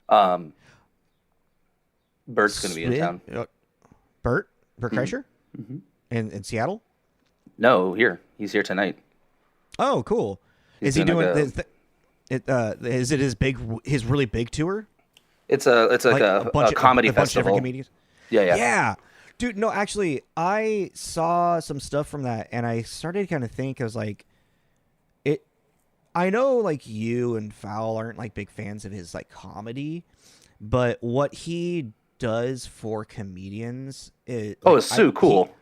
Um, Bert's going to be in town. Bert Kreischer Mm-hmm. in Seattle. No, here. He's here tonight. Oh, cool. He's Is he doing like is it his really big tour? it's like a comedy a bunch of different festival. comedians. Yeah. Yeah. Dude, no, actually, I saw some stuff from that, and I started to kind of think, I was like, I know, like, you and Fowl aren't, like, big fans of his, like, comedy, but what he does for comedians is... It's so cool.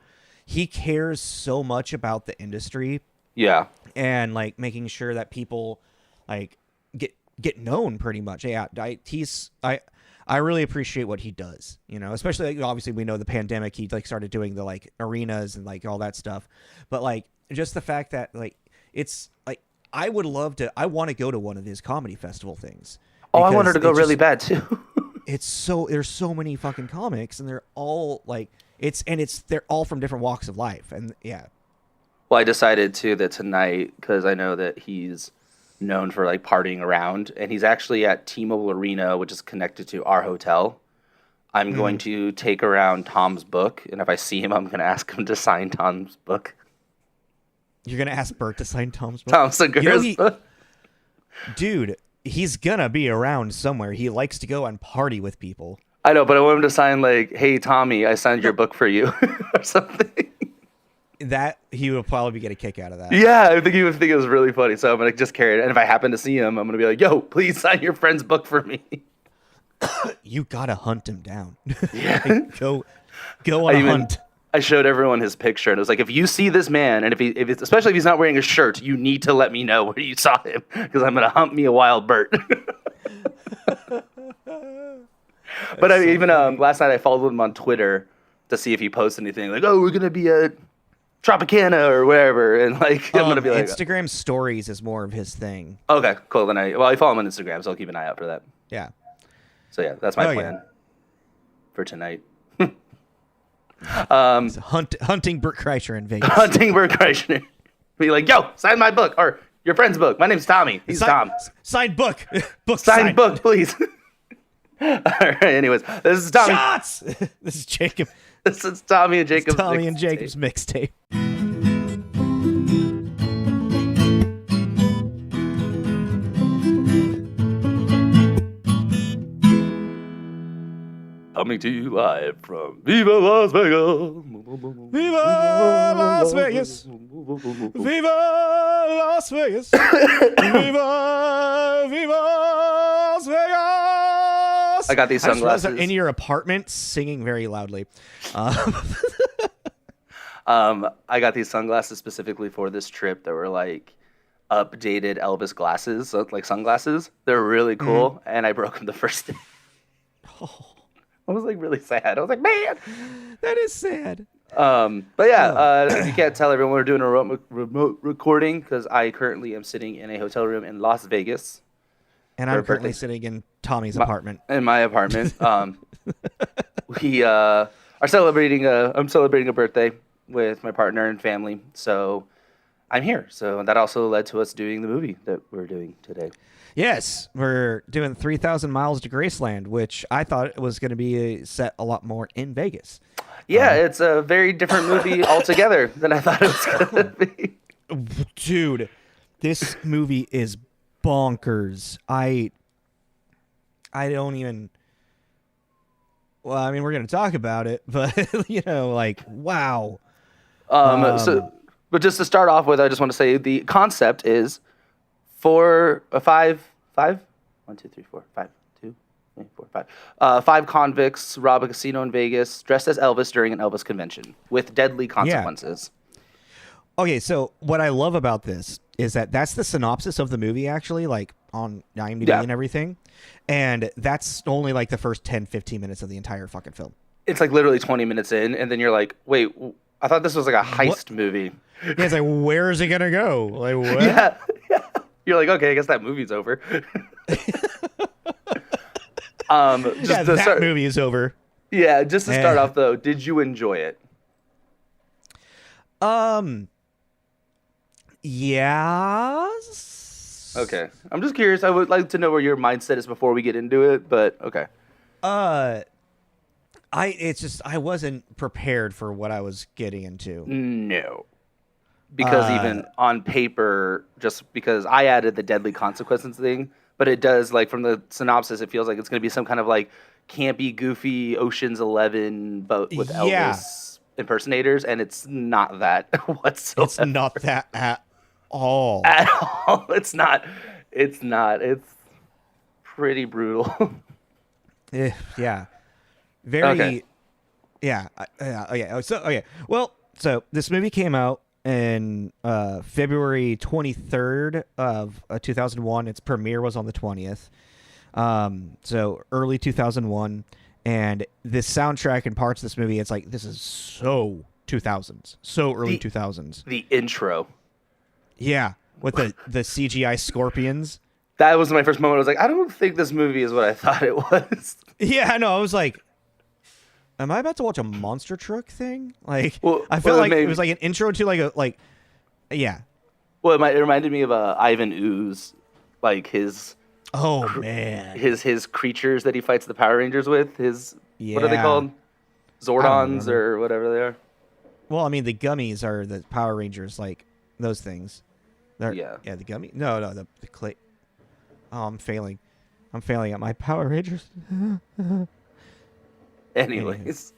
He cares so much about the industry. Yeah. And, like, making sure that people, like, get known pretty much. Yeah, I really appreciate what he does, you know, especially, like, obviously we know the pandemic, he, like, started doing the, like, arenas and, like, all that stuff. But, like, just the fact that, like, it's, like, I want to go to one of his comedy festival things. Oh, I wanted to go really bad, too. There's so many fucking comics, and they're all, like, they're all from different walks of life. And, yeah. Well, I decided, too, that tonight, because I know that he's known for like partying around, and he's actually at T-Mobile Arena, which is connected to our hotel. I'm going to take around Tom's book, and if I see him, I'm going to ask him to sign Tom's book. You're going to ask Bert to sign Tom's book? Tom Segura's book? Dude, he's going to be around somewhere. He likes to go and party with people. I know, but I want him to sign like, "Hey, Tommy, I signed your book for you," or something. That he would probably get a kick out of that. Yeah, I think he would think it was really funny. So I'm gonna just carry it, and if I happen to see him, I'm gonna be like, "Yo, please sign your friend's book for me." You gotta hunt him down. Yeah, like, go on a hunt. I showed everyone his picture, and it was like, if you see this man, and especially if he's not wearing a shirt, you need to let me know where you saw him, because I'm gonna hunt me a wild Bert. But I mean, even last night I followed him on Twitter to see if he posts anything like, "Oh, we're gonna be at Tropicana or wherever," and like I'm gonna be like, Instagram stories is more of his thing. Okay, cool. Then I follow him on Instagram, so I'll keep an eye out for that. Yeah. So yeah, that's my plan for tonight. Hunting Bert Kreischer in Vegas. Hunting Bert Kreischer. Be like, "Yo, sign my book or your friend's book. My name's Tommy. He's Tom. Signed book. Signed book, please." All right. Anyways, this is Tommy. Shots. This is Jacob. This is Tommy and Jacob's. Tommy and Jacob's mixtape. Coming to you live from Viva Las Vegas. Viva Las Vegas. Viva Las Vegas. Viva Las Vegas. I got these sunglasses. In your apartment singing very loudly. I got these sunglasses specifically for this trip that were like updated Elvis glasses, like sunglasses. They're really cool, and I broke them the first day. Oh. I was like really sad. I was like, man, that is sad. But yeah, you can't tell everyone we're doing a remote recording because I currently am sitting in a hotel room in Las Vegas. And I'm currently sitting in Tommy's apartment. In my apartment. We are celebrating I'm celebrating a birthday with my partner and family. So I'm here. So that also led to us doing the movie that we're doing today. Yes, we're doing 3,000 Miles to Graceland, which I thought it was going to be set a lot more in Vegas. Yeah, it's a very different movie altogether than I thought it was going to be. Dude, this movie is bonkers. I don't even... Well, I mean, we're going to talk about it, but, you know, like, wow. But just to start off with, I just want to say the concept is... Five convicts rob a casino in Vegas dressed as Elvis during an Elvis convention with deadly consequences. Yeah. Okay, so what I love about this is that that's the synopsis of the movie, actually, like on IMDb and everything. And that's only like the first 10, 15 minutes of the entire fucking film. It's like literally 20 minutes in, and then you're like, wait, I thought this was like a heist movie. Yeah, it's like, where is it going to go? Like, what? Yeah. You're like, okay, I guess that movie's over. That movie is over. Yeah, just to start off though, did you enjoy it? Yeah. Okay. I'm just curious. I would like to know where your mindset is before we get into it, but okay. I wasn't prepared for what I was getting into. No. Because even on paper, just because I added the deadly consequences thing, but it does, like, from the synopsis, it feels like it's going to be some kind of, like, campy, goofy Ocean's 11, but with Elvis impersonators, and it's not that whatsoever. It's not that at all. At all. It's not. It's not. It's pretty brutal. Yeah. Very. Okay. Yeah. Okay. So this movie came out in February 23rd of 2001. Its premiere was on the 20th. So early 2001. And this soundtrack and parts of this movie, it's like, this is so 2000s. So early 2000s. The intro. Yeah. With the CGI scorpions. That was my first moment. I was like, I don't think this movie is what I thought it was. Yeah, I know. I was like, am I about to watch a monster truck thing? Like, well, I felt like it was like an intro to yeah. Well, it reminded me of Ivan Ooze, like his. Oh man. His creatures that he fights the Power Rangers with. What are they called? Zordons or whatever they are. Well, I mean, the gummies are the Power Rangers, like those things. Yeah, the gummy. No, the clay. Oh, I'm failing at my Power Rangers. Anyways.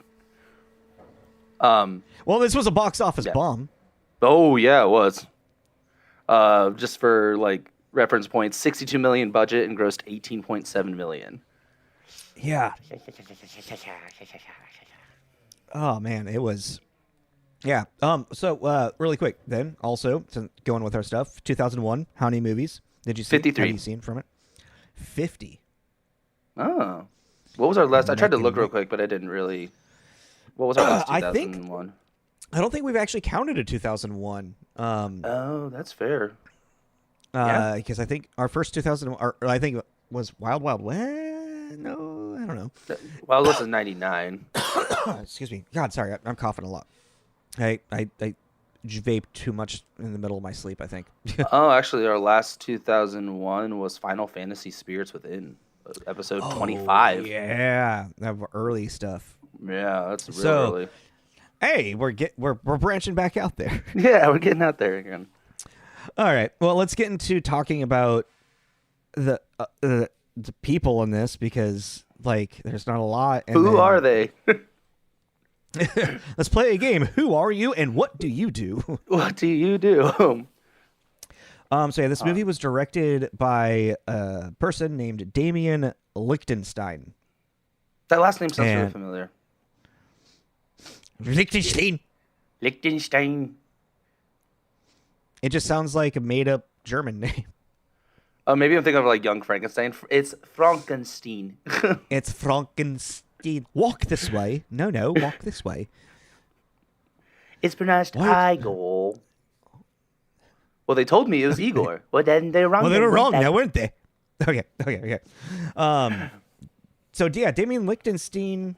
Well, this was a box office bomb. Oh, yeah, it was. Just for, like, reference points, 62 million budget and grossed 18.7 million. Yeah. Oh, man, it was... Yeah. So, really quick, then, also, going with our stuff, 2001, how many movies did you see? 53. Have you seen from it? 50. Oh. What was our last? I tried to look real quick, but I didn't really. What was our last 2001? I don't think we've actually counted a 2001. Oh, that's fair. Because I think our first 2001, I think it was Wild Wild West. No, I don't know. Wild West is 99. Excuse me. God, sorry, I'm coughing a lot. I vape too much in the middle of my sleep, I think. Oh, actually, our last 2001 was Final Fantasy Spirits Within, episode 25. Yeah, that early stuff. Yeah, that's real early. Hey, we're branching back out there. Yeah, we're getting out there again. All right. Well, let's get into talking about the people in this, because like there's not a lot. And Who are they? Let's play a game. Who are you and what do you do? What do you do? So yeah, this movie was directed by a person named Damien Lichtenstein. That last name sounds really familiar. Lichtenstein. It just sounds like a made-up German name. Oh, maybe I'm thinking of like Young Frankenstein. It's Frankenstein. It's Frankenstein. Walk this way. No, walk this way. It's pronounced Igor. Well, they told me it was Igor. Well, then they're wrong. Well, they were wrong now, weren't they? Okay. So, yeah, Damien Lichtenstein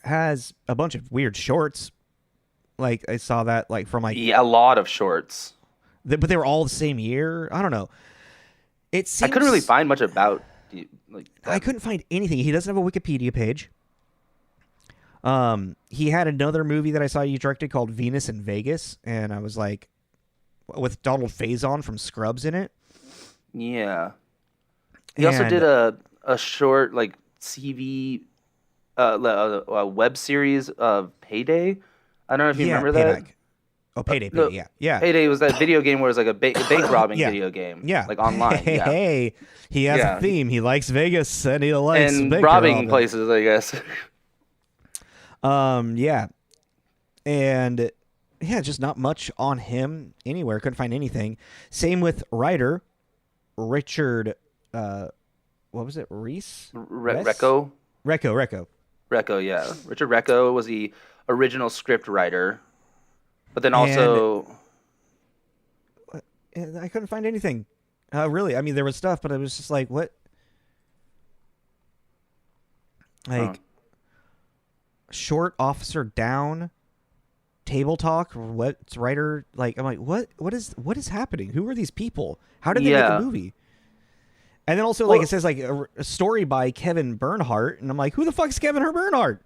has a bunch of weird shorts. Like, I saw that, like, from, like... Yeah, a lot of shorts. But they were all the same year? I don't know. It seems... I couldn't really find much about... I couldn't find anything. He doesn't have a Wikipedia page. He had another movie that I saw you directed called Venus in Vegas, and I was like... with Donald Faison from Scrubs in it. Yeah. He also did a short, like, CV... a web series of Payday. I don't know if you remember Payback. that. Oh, Payday, yeah. Payday was that video game where it was like a bank robbing video game. Yeah. Like online. Hey, he has a theme. He likes Vegas and he likes and robbing places, I guess. Yeah. And yeah, just not much on him anywhere. Couldn't find anything. Same with writer Richard what was it? Reese? Recco? Recco, yeah. Richard Recco was the original script writer. But then also... And I couldn't find anything. Really. I mean, there was stuff, but it was just like, what? Like, Short Officer Down, table talk. What's writer like? I'm like, what is happening? Who are these people? How did they make Yeah. a movie? And then also Well, like it says like a story by Kevin Bernhardt, and I'm like, who the fuck's Kevin Bernhardt?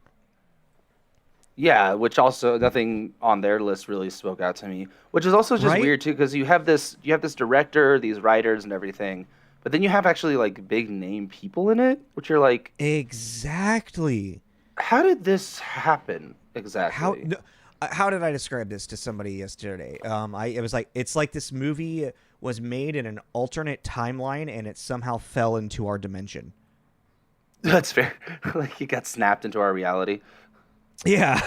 Yeah, which also nothing on their list really spoke out to me, which is also just Right? weird too, because you have this director, these writers and everything, but then you have actually like big name people in it, which you're like, Exactly. how did this happen exactly? How did I describe this to somebody yesterday? It was like it's like this movie was made in an alternate timeline and it somehow fell into our dimension. That's fair. Like he got snapped into our reality. Yeah.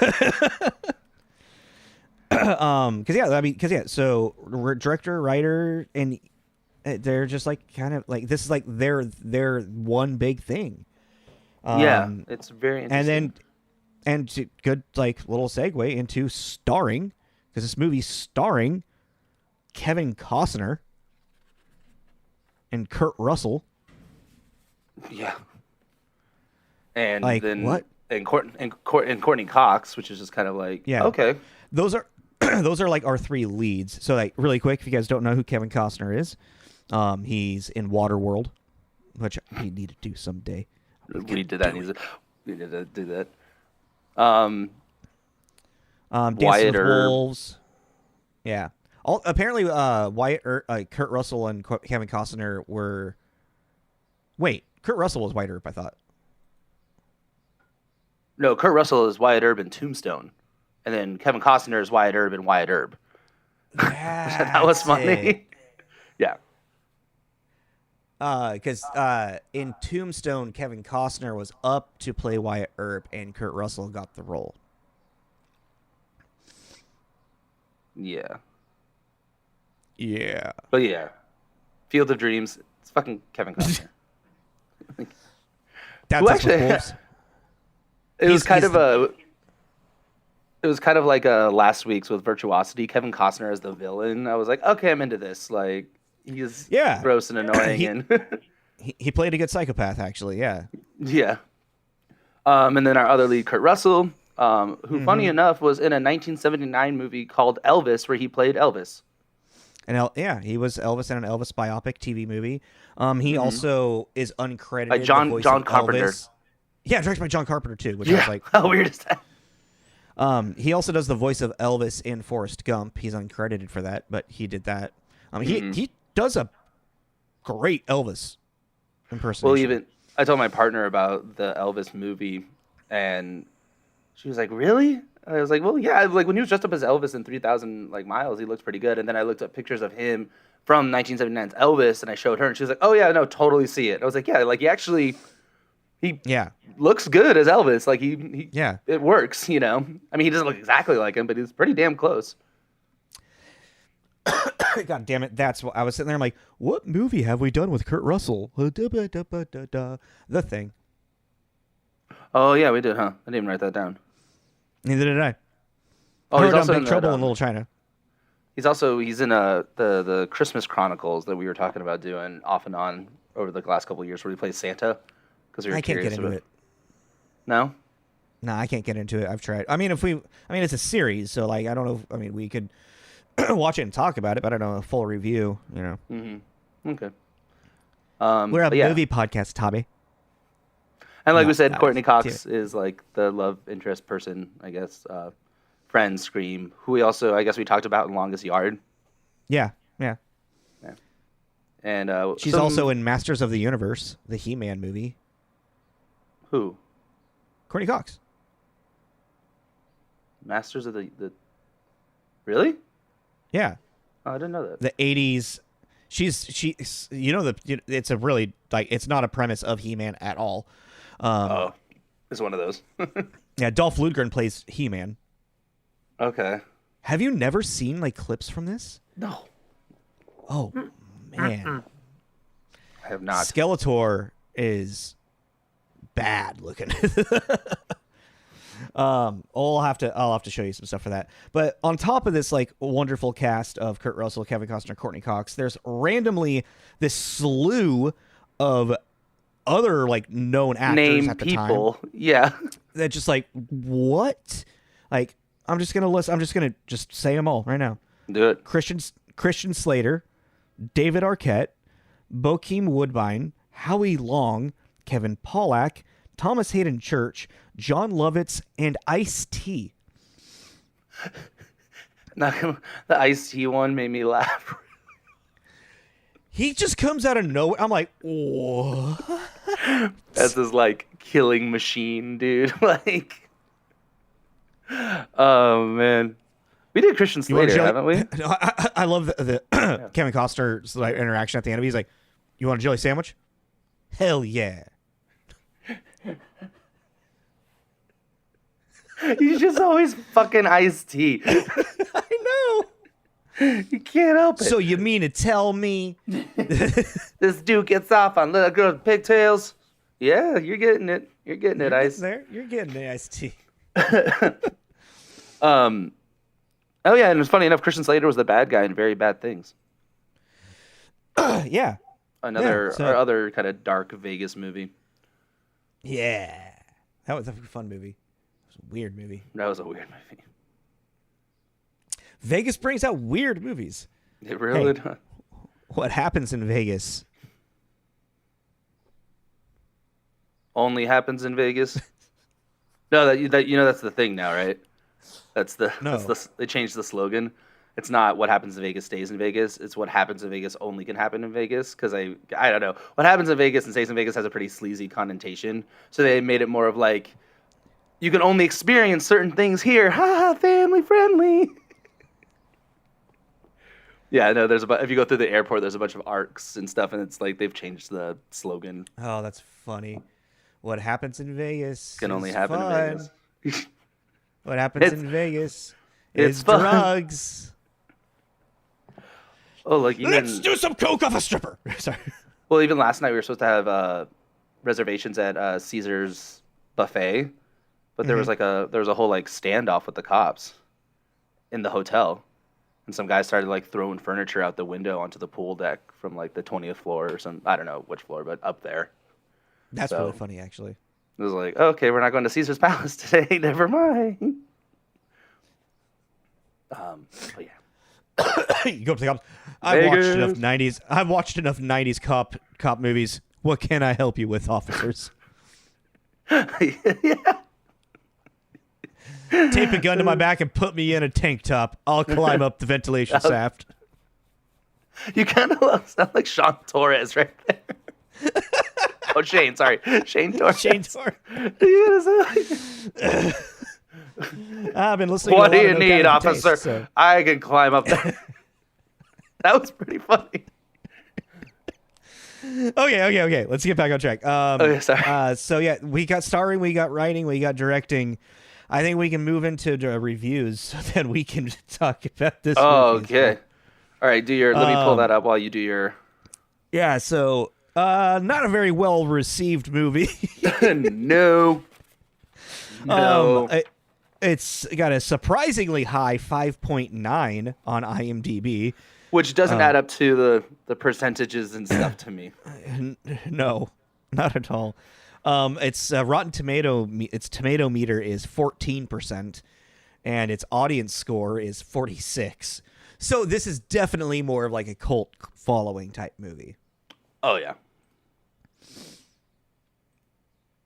So director, writer, and they're just like kind of like this is like their one big thing. Yeah, it's very interesting. Good like little segue into starring, because this movie's starring Kevin Costner and Kurt Russell. Yeah. And Like, then what? And Courtney Cox, which is just kind of like, Yeah. okay. Those are those are like our three leads. So like really quick, if you guys don't know who Kevin Costner is, he's in Waterworld, which we need to do someday. We did that. We need to do that. Dancing Wyatt with Earp. Wolves. Yeah. Apparently, Kurt Russell and Kevin Costner were. Wait, Kurt Russell was Wyatt Earp, I thought. No, Kurt Russell is Wyatt Earp in Tombstone, and then Kevin Costner is Wyatt Earp in Wyatt Earp. That was funny. Yeah. Because in Tombstone, Kevin Costner was up to play Wyatt Earp, and Kurt Russell got the role. Yeah. Yeah. But yeah, Field of Dreams. It's fucking Kevin Costner. That's actually- Wolves. It was kind of like last week's with Virtuosity. Kevin Costner as the villain. I was like, okay, I'm into this. Like, he's gross and annoying, and He played a good psychopath, actually. Yeah. yeah. And then our other lead, Kurt Russell, who, funny enough, was in a 1979 movie called Elvis, where he played Elvis. And he was Elvis in an Elvis biopic TV movie. He also is uncredited. By John Carpenter. Elvis. Yeah, directed by John Carpenter too, which I was like, how weird is that? He also does the voice of Elvis in Forrest Gump. He's uncredited for that, but he did that. He does a great Elvis impersonation. Well, even I told my partner about the Elvis movie, and she was like, "Really?" I was like, "Well, yeah. Like when he was dressed up as Elvis in 3,000 Miles, he looked pretty good." And then I looked up pictures of him from 1979's Elvis, and I showed her, and she was like, "Oh yeah, no, totally see it." I was like, "Yeah, like he actually." He looks good as Elvis. Like he it works, you know. I mean, he doesn't look exactly like him, but he's pretty damn close. God damn it! That's what I was sitting there. I'm like, what movie have we done with Kurt Russell? The Thing. Oh yeah, we did, huh? I didn't even write that down. Neither did I. Oh, he's also Big in Trouble in Little China. He's in the Christmas Chronicles that we were talking about doing off and on over the last couple of years, where he plays Santa. Because we were can't get into it. No. No, I can't get into it. I've tried. I mean, it's a series, so like, I don't know. I mean, we could watch it and talk about it, but I don't know a full review. You know. Mm-hmm. Okay. We're a movie podcast, Tommy. And like we said, Courtney Cox is like the love interest person, I guess. Friend Scream, who we also, I guess, we talked about in Longest Yard. Yeah. And she's also in Masters of the Universe, the He-Man movie. Who? Courtney Cox. Masters of the Really? Yeah. Oh, I didn't know that. The 80s. She's it's a really it's not a premise of He-Man at all. It's one of those. Yeah, Dolph Lundgren plays He-Man. Okay. Have you never seen clips from this? No. Oh man. I have not. Skeletor is bad looking. I'll have to show you some stuff for that. But on top of this wonderful cast of Kurt Russell, Kevin Costner, Courtney Cox, there's randomly this slew of other known actors Name at the people. time. Yeah. That just what? I'm just gonna list. I'm just gonna say them all right now. Do it. Christian Slater, David Arquette, Bokeem Woodbine, Howie Long, Kevin Pollak, Thomas Hayden Church, John Lovitz, and Ice-T. The Ice-T one made me laugh. He just comes out of nowhere. I'm like, what? That's his like killing machine, dude. Like, oh man, we did Christian Slater, haven't we? No, I love the yeah. Kevin Costner's like interaction at the end of it. He's like, "You want a jelly sandwich?" Hell yeah. He's just always fucking Ice-T. I know. You can't help it. So you mean to tell me this dude gets off on little girls' pigtails? Yeah, you're getting it. You're getting it, Ice. You're getting the Ice-T. Oh yeah, and it's funny enough, Christian Slater was the bad guy in Very Bad Things. Yeah. Other kind of dark Vegas movie. Yeah. That was a fun movie. It was a weird movie. That was a weird movie. Vegas brings out weird movies. It really does. What happens in Vegas only happens in Vegas. No, that you know that's the thing now, right? They changed the slogan. It's not what happens in Vegas stays in Vegas. It's what happens in Vegas only can happen in Vegas. Because I don't know, what happens in Vegas and stays in Vegas has a pretty sleazy connotation. So they made it more of like, you can only experience certain things here. Ha, family friendly. Yeah, no, if you go through the airport, there's a bunch of arcs and stuff, and it's like they've changed the slogan. Oh, that's funny. What happens in Vegas can only happen in Vegas. What happens in Vegas is drugs. Oh, like let's do some coke off a stripper. Sorry. Well, even last night we were supposed to have reservations at Caesar's buffet, but there was a whole like standoff with the cops in the hotel. And some guy started like throwing furniture out the window onto the pool deck from like the 20th floor or some, I don't know which floor, but up there. That's really funny, actually. It was like, okay, we're not going to Caesar's Palace today. Never mind. But yeah. You go up to the cops. I've watched enough 90s cop movies. What can I help you with, officers? Yeah. Tape a gun to my back and put me in a tank top. I'll climb up the ventilation shaft. You kind of sound like Sean Torres right there. Oh, Shane, sorry. Shane Torres. I've been listening what to do you need, officer? Taste, so. I can climb up there. That was pretty funny. Okay. Let's get back on track. Okay, sorry. So yeah, we got starring, we got writing, we got directing. I think we can move into the reviews, so then we can talk about this. Oh, okay. All right, let me pull that up while you do your. Yeah, so not a very well received movie. No. It's got a surprisingly high 5.9 on IMDb. Which doesn't add up to the percentages and stuff to me. No, not at all. Its Rotten Tomato, its tomato meter is 14%, and its audience score is 46. So this is definitely more of like a cult following type movie. Oh yeah.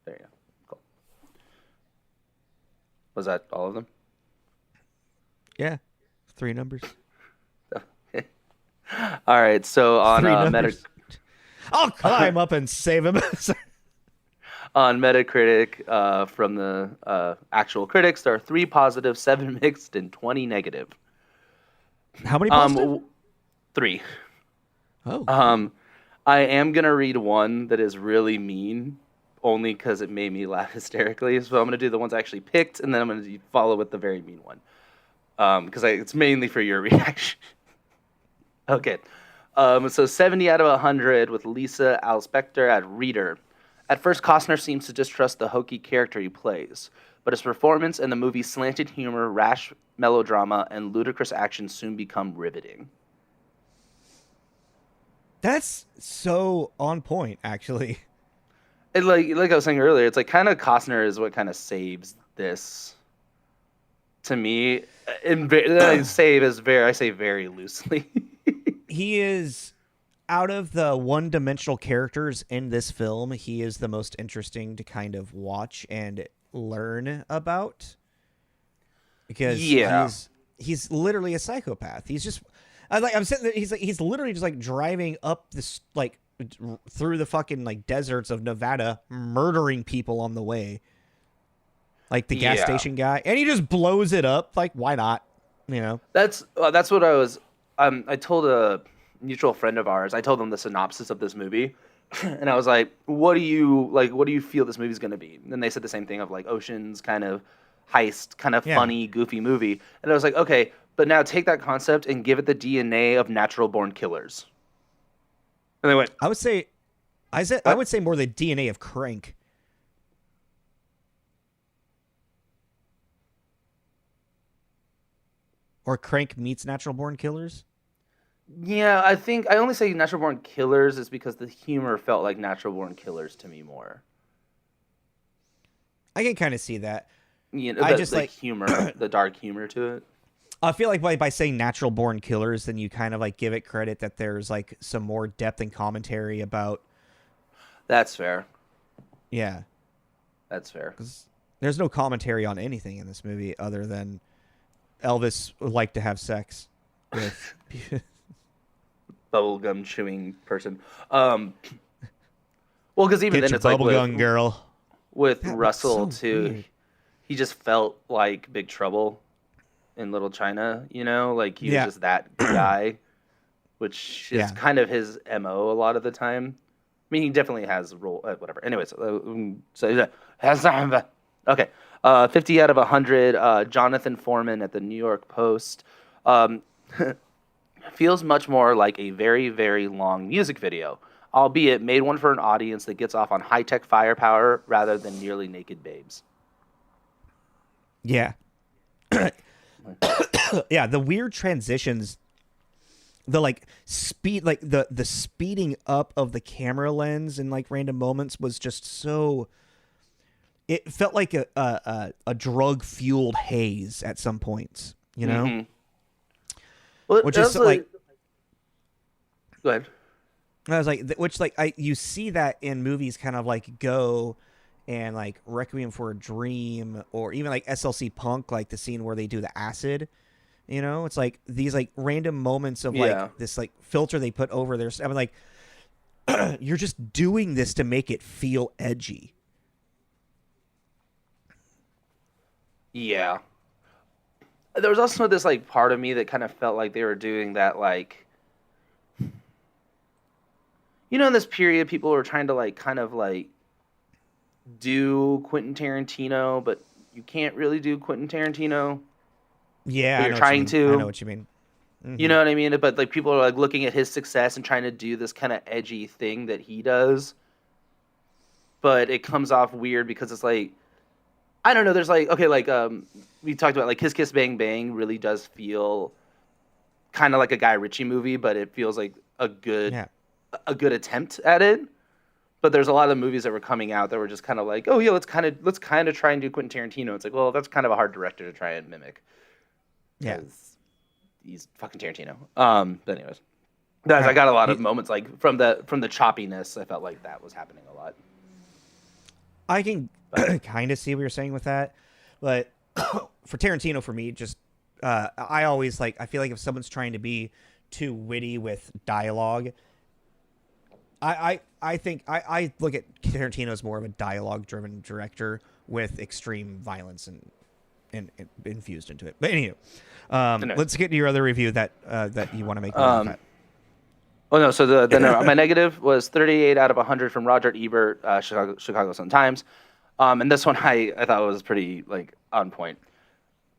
There you go. Cool. Was that all of them? Yeah, 3 numbers. All right, so on I'll climb up and save him. On Metacritic, from the actual critics, there are 3 positive, 7 mixed, and 20 negative. How many positive? 3. Oh. I am gonna read one that is really mean, only because it made me laugh hysterically. So I'm gonna do the ones I actually picked, and then I'm gonna follow with the very mean one, because it's mainly for your reaction. Okay, so 70 out of 100 with Lisa Alspector at Reader. At first, Costner seems to distrust the hokey character he plays, but his performance and the movie's slanted humor, rash melodrama, and ludicrous action soon become riveting. That's so on point, actually. And like I was saying earlier, it's like kind of Costner is what kind of saves this to me, I say very loosely. He is, out of the one-dimensional characters in this film, he is the most interesting to kind of watch and learn about, because Yeah. he's literally a psychopath. He's just I'm sitting there, he's literally just like driving up this like through the fucking like deserts of Nevada, murdering people on the way, like the gas Yeah. station guy, and he just blows it up. Like, why not? You know? That's what I was. I told a mutual friend of ours. I told them the synopsis of this movie, and I was like, "What do you like? What do you feel this movie's going to be?" And they said the same thing of like Ocean's kind of heist, kind of funny, goofy movie. And I was like, "Okay, but now take that concept and give it the DNA of natural born killers." And they went, I would say, I would say more the DNA of Crank. Or Crank meets Natural Born Killers. "Yeah, I think I only say natural born killers is because the humor felt like natural born killers to me more. I can kind of see that. You know, I the, just the like humor, the dark humor to it." I feel like by saying Natural Born Killers, then you kind of like give it credit that there's like some more depth and commentary about. That's fair. Yeah, That's fair. because there's no commentary on anything in this movie other than Elvis would like to have sex with. Bubblegum chewing person. Well, because even Get then your it's like bubblegum girl. with That was Russell so too. weird. He just felt like Big Trouble in Little China. You know, like he Yeah. was just that guy, which is Yeah. kind of his MO a lot of the time. I mean, he definitely has a role. Whatever. Anyways, okay. 50 out of 100. Jonathan Foreman at the New York Post. Um, feels much more like a very, very long music video, albeit made one for an audience that gets off on high-tech firepower rather than nearly naked babes. Yeah. Yeah, the weird transitions, the like speed, like the speeding up of the camera lens in like random moments was just so. It felt like a drug fueled haze at some points, you know. Mm-hmm. Well, Which is like, go ahead. I was like, which like you see that in movies, kind of like Go, and like Requiem for a Dream, or even like SLC Punk, like the scene where they do the acid. You know, it's like these like random moments of like this like filter they put over their. I mean, like you're just doing this to make it feel edgy. Yeah. There was also this like part of me that kind of felt like they were doing that, like, you know, in this period people were trying to like kind of like do Quentin Tarantino, but you can't really do Quentin Tarantino. Yeah, You're trying to. I know what you mean. You know what I mean? But like people are like looking at his success and trying to do this kind of edgy thing that he does. But it comes off weird because it's like, I don't know, there's like, okay, like we talked about like Kiss Kiss Bang Bang really does feel kind of like a Guy Ritchie movie, but it feels like a good attempt at it. But there's a lot of movies that were coming out that were just kind of like, oh yeah, let's kind of try and do Quentin Tarantino. It's like, well, that's kind of a hard director to try and mimic. Yeah. He's fucking Tarantino. But anyways, guys, I got a lot of moments like from the choppiness. I felt like that was happening a lot. I can kind of see what you're saying with that, but for Tarantino, for me, just I always like. I feel like if someone's trying to be too witty with dialogue, I think I look at Tarantino as more of a dialogue-driven director with extreme violence and infused into it. But anyway, let's get to your other review that you want to make. Oh no! So my negative was 38 out of 100 from Roger Ebert, Chicago Sun-Times, and this one I thought was pretty like on point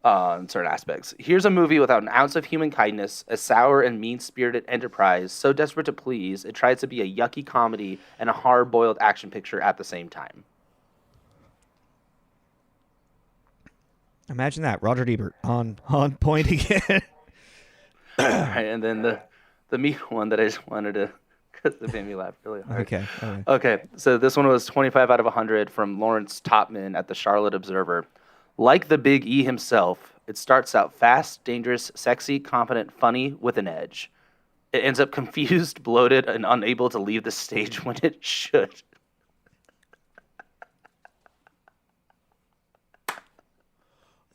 in certain aspects. Here's a movie without an ounce of human kindness, a sour and mean-spirited enterprise so desperate to please it tries to be a yucky comedy and a hard-boiled action picture at the same time. Imagine that, Roger Ebert on point again. Right, and then the meat one that I just wanted to, because it made me laugh really hard. Okay. Okay, so this one was 25 out of 100 from Lawrence Topman at the Charlotte Observer. Like the Big E himself, It starts out fast, dangerous, sexy, confident, funny, with an edge. It ends up confused, bloated, and unable to leave the stage when it should.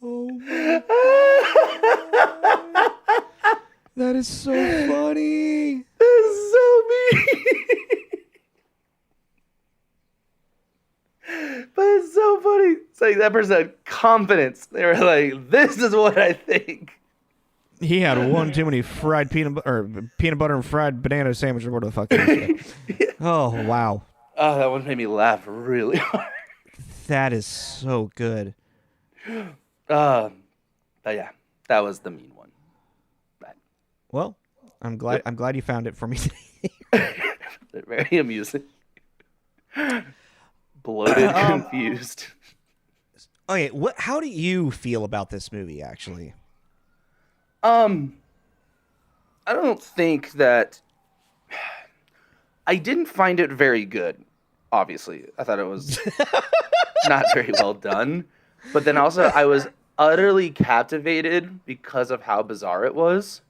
Oh my God. That is so funny. That's so mean. But it's so funny. It's like that person had confidence. They were like, this is what I think. He had one too many fried peanut butter and fried banana sandwiches or whatever the fuck it is. Yeah. Oh, wow. Oh, that one made me laugh really hard. That is so good. But yeah, that was the mean one. But, well, I'm glad you found it for me today. they're very amusing. Bloated, confused. Okay, how do you feel about this movie, actually? I don't think that... I didn't find it very good, obviously. I thought it was not very well done. But then also, I was utterly captivated because of how bizarre it was.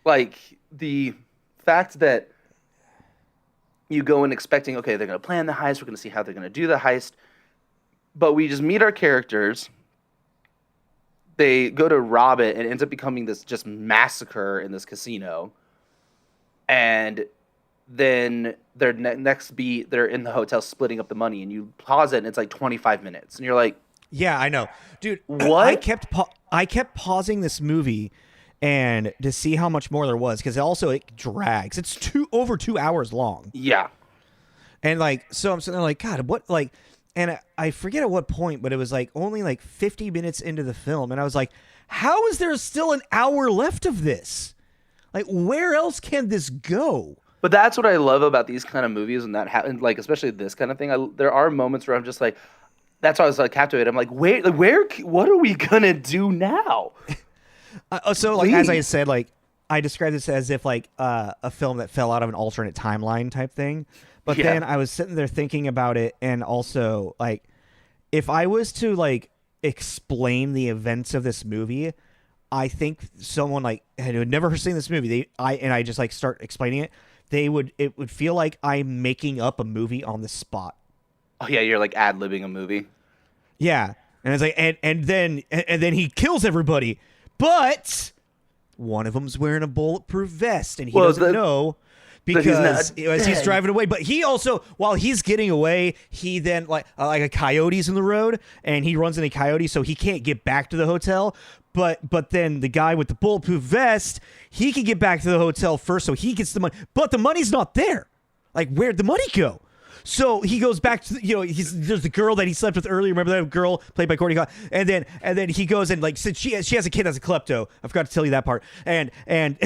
Like, the fact that you go in expecting, okay, they're going to plan the heist, we're going to see how they're going to do the heist. But we just meet our characters. They go to rob it, and it ends up becoming this just massacre in this casino. And then their next beat, they're in the hotel splitting up the money, and you pause it, and it's like 25 minutes. And you're like... Yeah, I know. Dude, what? I kept pausing this movie and to see how much more there was, because it drags. It's over 2 hours long. Yeah. And like, so I'm sitting there like, God, what, like, and I forget at what point, but it was like only like 50 minutes into the film, and I was like, how is there still an hour left of this? Like, where else can this go? But that's what I love about these kind of movies, and that happens, like, especially this kind of thing. There are moments where I'm just like, that's why I was like captivated. I'm like, wait, what are we gonna do now? So, like, as I said, like, I described this as if like a film that fell out of an alternate timeline type thing. But then I was sitting there thinking about it, and also like, if I was to like explain the events of this movie, I think someone like who had never seen this movie, I just like start explaining it, it would feel like I'm making up a movie on the spot. Oh yeah, you're like ad-libbing a movie. Yeah, and it's like, and then he kills everybody, but one of them's wearing a bulletproof vest, and he doesn't know because he's driving away. But he also, while he's getting away, he then like a coyote's in the road, and he runs into a coyote, so he can't get back to the hotel. But then the guy with the bulletproof vest, he can get back to the hotel first, so he gets the money. But the money's not there. Like, where'd the money go? So he goes back to, there's the girl that he slept with earlier. Remember that girl played by Courtney? And then he goes and like, since she has a kid that's a klepto. I forgot to tell you that part. Wait. I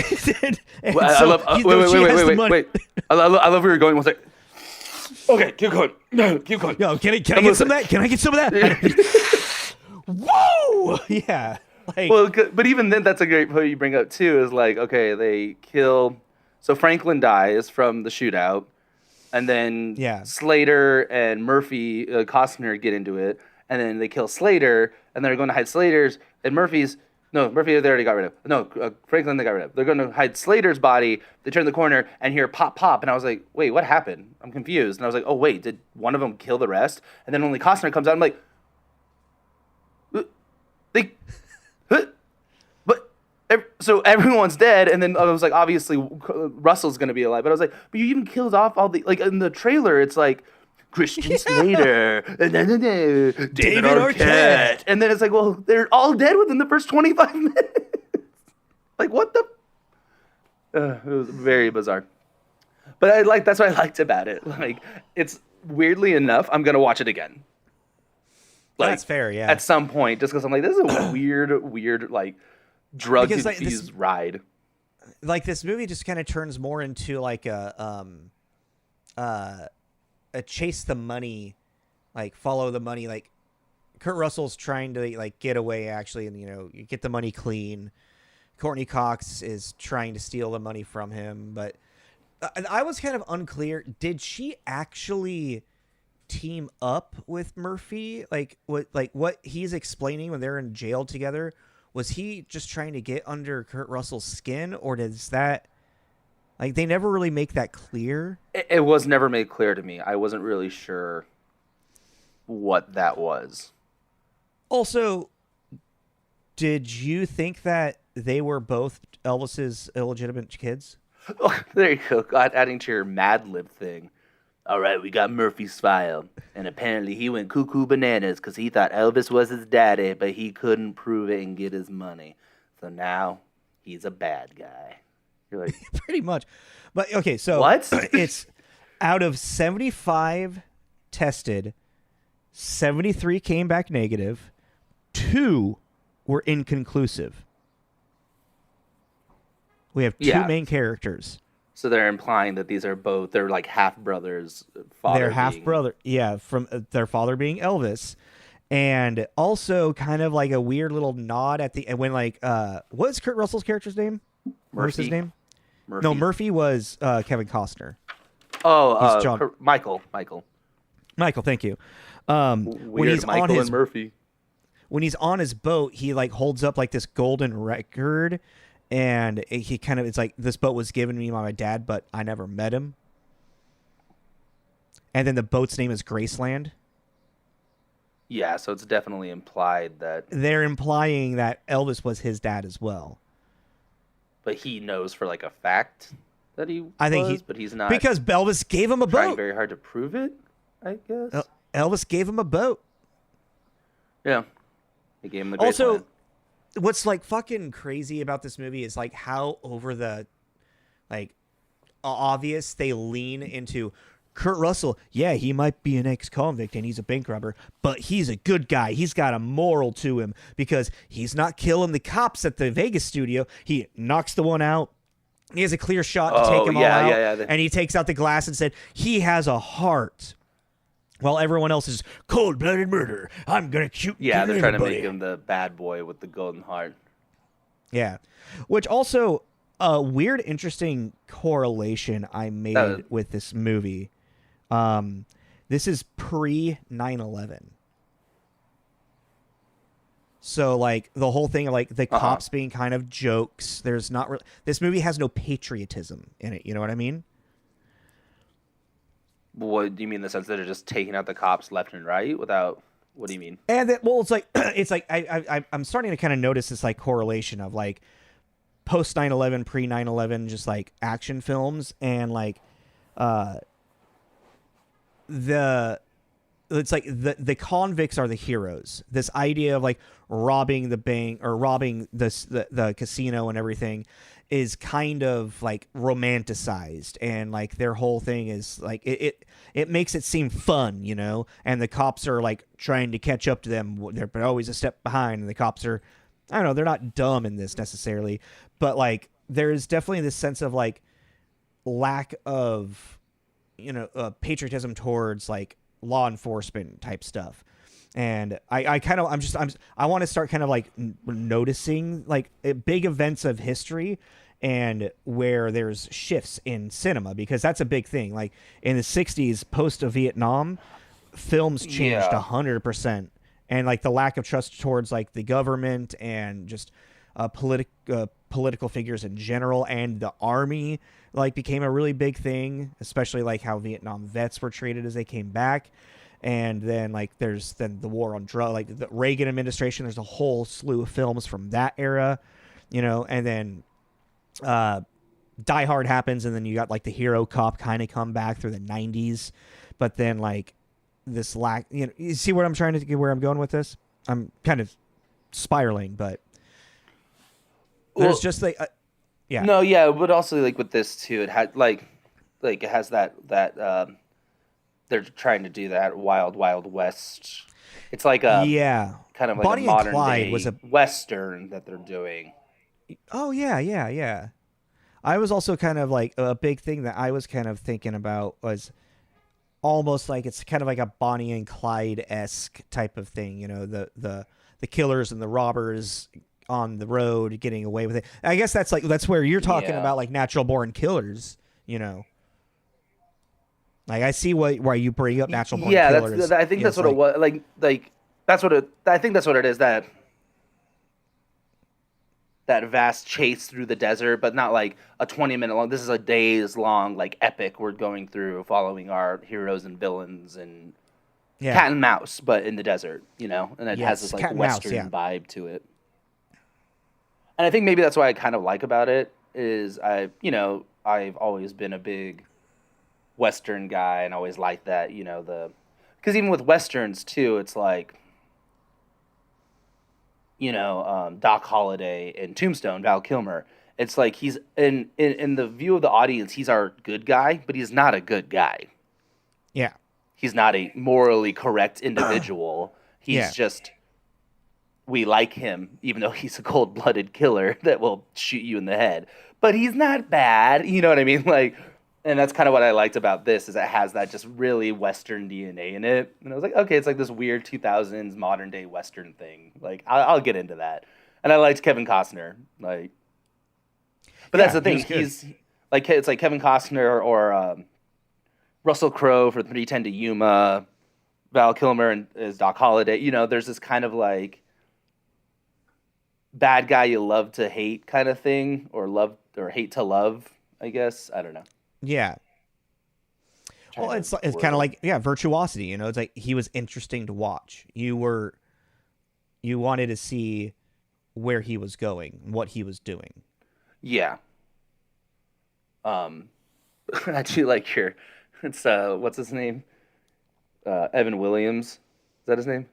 love where you're going. One second. Okay, keep going. No, keep going. Yo, can I get some of that? Can I get some of that? Whoa! Yeah. Like, well, but even then, that's a great point you bring up too. Is like, okay, they kill. So Franklin dies from the shootout. And then Slater and Murphy, Costner get into it, and then they kill Slater, and they're going to hide Slater's and Murphy's. No, Murphy they already got rid of. No, Franklin they got rid of. They're going to hide Slater's body. They turn the corner and hear pop, pop, and I was like, wait, what happened? I'm confused. And I was like, oh wait, did one of them kill the rest? And then only Costner comes out. I'm like, so everyone's dead, and then I was like, obviously Russell's gonna be alive, but I was like, but you even killed off all the, like, in the trailer it's like Christian Slater and then David Arquette, and then it's like, well, they're all dead within the first 25 minutes. Like, what the? It was very bizarre, but that's what I liked about it. Like, it's weirdly enough, I'm gonna watch it again. Like, that's fair, yeah. At some point, just because I'm like, this is a weird like drug-infused ride. Like, this movie just kind of turns more into like a chase the money, like follow the money. Like, Kurt Russell's trying to like get away actually, and you get the money clean. Courtney Cox is trying to steal the money from him, but I was kind of unclear. Did she actually team up with Murphy? Like what he's explaining when they're in jail together, was he just trying to get under Kurt Russell's skin, or does that, like, they never really make that clear? It was never made clear to me. I wasn't really sure what that was. Also, did you think that they were both Elvis's illegitimate kids? Oh, there you go. Adding to your Mad Lib thing. All right, we got Murphy's file, and apparently he went cuckoo bananas because he thought Elvis was his daddy, but he couldn't prove it and get his money. So now he's a bad guy. You're like, pretty much. But okay, so what? It's out of 75 tested, 73 came back negative, 2 were inconclusive. We have two main characters. So they're implying that these are both, they're like half brothers. They're half brother, from their father being Elvis, and also kind of like a weird little nod at the when like what's Kurt Russell's character's name? What's his name? Murphy. No, Murphy was Kevin Costner. Oh, Michael. Michael, thank you. When he's Michael on his and Murphy. When he's on his boat, he like holds up like this golden record. And he kind of, it's like, this boat was given to me by my dad, but I never met him. And then the boat's name is Graceland. Yeah, so it's definitely implied that... They're implying that Elvis was his dad as well. But he knows for like a fact that but he's not... Because Elvis gave him a boat. Trying very hard to prove it, I guess. Elvis gave him a boat. Yeah. He gave him the Graceland. What's like fucking crazy about this movie is like how over the like obvious they lean into Kurt Russell. Yeah, he might be an ex-convict and he's a bank robber, but he's a good guy. He's got a moral to him because he's not killing the cops at the Vegas studio. He knocks the one out. He has a clear shot to take them all out. And he takes out the glass and said, he has a heart. While everyone else is cold-blooded murder. I'm going to shoot they're everybody. trying to make him the bad boy with the golden heart. Yeah. Which also, a weird, interesting correlation I made with this movie. This is pre-9/11. So, like, the whole thing, like, the cops being kind of jokes. There's not really... This movie has no patriotism in it. You know what I mean? What do you mean in the sense that they're just taking out the cops left and right without? What do you mean? And that, well, it's like I'm starting to kind of notice this like correlation of like post 9/11, pre 9/11, just like action films and like it's like the convicts are the heroes. This idea of like robbing the bank or robbing the casino and everything is kind of like romanticized, and like their whole thing is like it makes it seem fun, you know, and the cops are like trying to catch up to them. They're always a step behind, and the cops are, I don't know, they're not dumb in this necessarily, but like there's definitely this sense of like lack of, you know, patriotism towards like law enforcement type stuff. And I want to start kind of like noticing like big events of history and where there's shifts in cinema, because that's a big thing. Like in the 60s, post of Vietnam, films changed 100%. And like the lack of trust towards like the government and just political figures in general, and the army like became a really big thing, especially like how Vietnam vets were treated as they came back. And then like there's then the war on drugs, like the Reagan administration, there's a whole slew of films from that era, you know. And then Die Hard happens, and then you got like the hero cop kind of come back through the 90s. But then like this lack, you know, you see where I'm trying to get, where I'm going with this? I'm kind of spiraling, but there's just like no, yeah, but also like with this too, it had like it has that they're trying to do that Wild West. It's like a kind of like Bonnie a modern and Clyde day was a Western that they're doing. Oh yeah. I was also kind of like a big thing that I was kind of thinking about was almost like it's kind of like a Bonnie and Clyde-esque type of thing, you know, the killers and the robbers on the road getting away with it. I guess that's where you're talking about like natural born killers, you know. Like I see why you bring up natural born Yeah, killers. I think that's what it was. Like that's what it. I think that's what it is. That vast chase through the desert, but not like a 20-minute long. This is a days long like epic we're going through, following our heroes and villains and cat and mouse, but in the desert, and it has this like Western vibe to it. And I think maybe that's why I kind of like about it is I've always been a big Western guy and always liked that, because even with Westerns too, it's like, Doc Holliday in Tombstone, Val Kilmer. It's like he's in the view of the audience, he's our good guy, but he's not a good guy. Yeah. He's not a morally correct individual. He's just, we like him, even though he's a cold-blooded killer that will shoot you in the head. But he's not bad, you know what I mean? Like, and that's kind of what I liked about this, is it has that just really Western DNA in it. And I was like, okay, it's like this weird 2000s modern-day Western thing. Like, I'll get into that. And I liked Kevin Costner. Like, but that's the thing. He's like, it's like Kevin Costner or Russell Crowe for 3:10 to Yuma, Val Kilmer as Doc Holliday. There's this kind of like bad guy you love to hate kind of thing, or hate to love, I guess. I don't know. Yeah. Well, it's kind of like virtuosity. It's like he was interesting to watch. You wanted to see where he was going, what he was doing. Yeah. I do like it's what's his name? Evan Williams. Is that his name?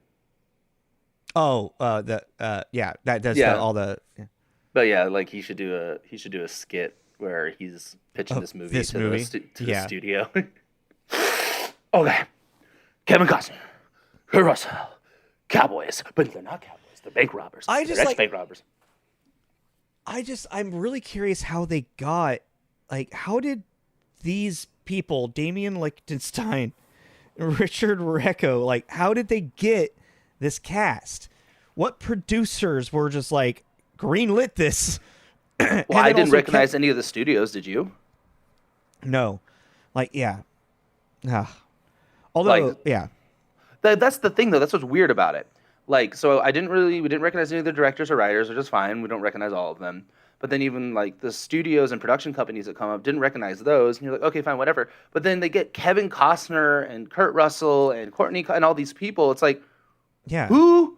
Oh, that does all the. Yeah. But yeah, like he should do a skit where he's pitching this movie to the studio. Okay, Kevin Costner, Kurt Russell, cowboys, but they're not cowboys. They're bank robbers. They're bank robbers. I'm really curious how they got, like, how did these people, Damien Lichtenstein, Richard Recco, like, how did they get this cast? What producers were just like, greenlit this? Well, I didn't recognize any of the studios. Did you? No. Like, yeah. Although, That's the thing, though. That's what's weird about it. Like, so we didn't recognize any of the directors or writers, which is fine. We don't recognize all of them. But then even, like, the studios and production companies that come up didn't recognize those. And you're like, okay, fine, whatever. But then they get Kevin Costner and Kurt Russell and Courtney and all these people. It's like, who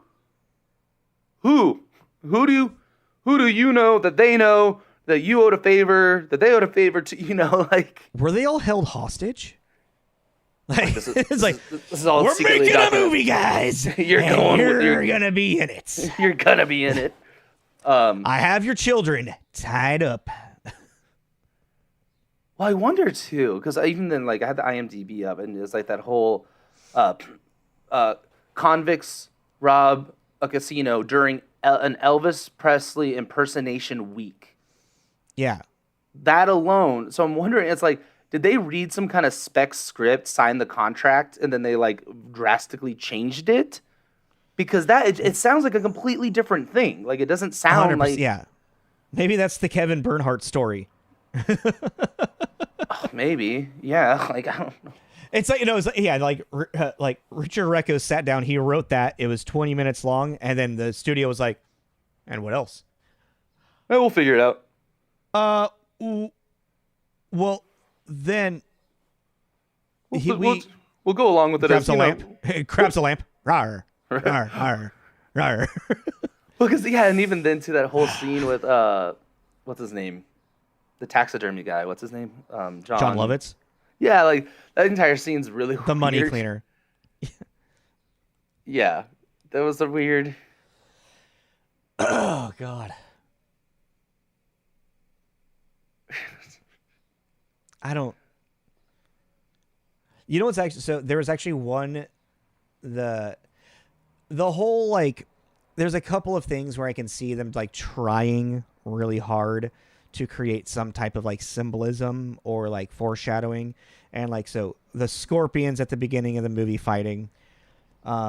do you know that they know that you owed a favor, that they owed a favor to, like... Were they all held hostage? Like, this is all we're making a movie, guys. You're gonna be in it. You're gonna be in it. I have your children tied up. Well, I wonder too, because even then, like, I had the IMDb up, and it's like that whole convicts rob a casino during an Elvis Presely impersonation week. Yeah, that alone. So I'm wondering, it's like, did they read some kind of spec script, sign the contract, and then they like drastically changed it? Because it sounds like a completely different thing. Like, it doesn't sound like... Yeah. Maybe that's the Kevin Bernhardt story. Maybe. Yeah. Like, I don't know. It's like, like Richard Recco sat down, he wrote that. It was 20 minutes long, and then the studio was like, and what else? We'll figure it out. Well, then... We'll go along with it. Grabs a lamp. Grabs a lamp. Rawr. Rawr, rawr, rawr. Because, and even then, to that whole scene with, what's his name? The taxidermy guy. What's his name? John Lovitz? Yeah, like, that entire scene's really weird. The money cleaner. Yeah. That was a weird... Oh, God. I don't... You know what's actually... So, there was actually one... The whole, like, there's a couple of things where I can see them, like, trying really hard to create some type of, like, symbolism or, like, foreshadowing. And, like, so the scorpions at the beginning of the movie fighting.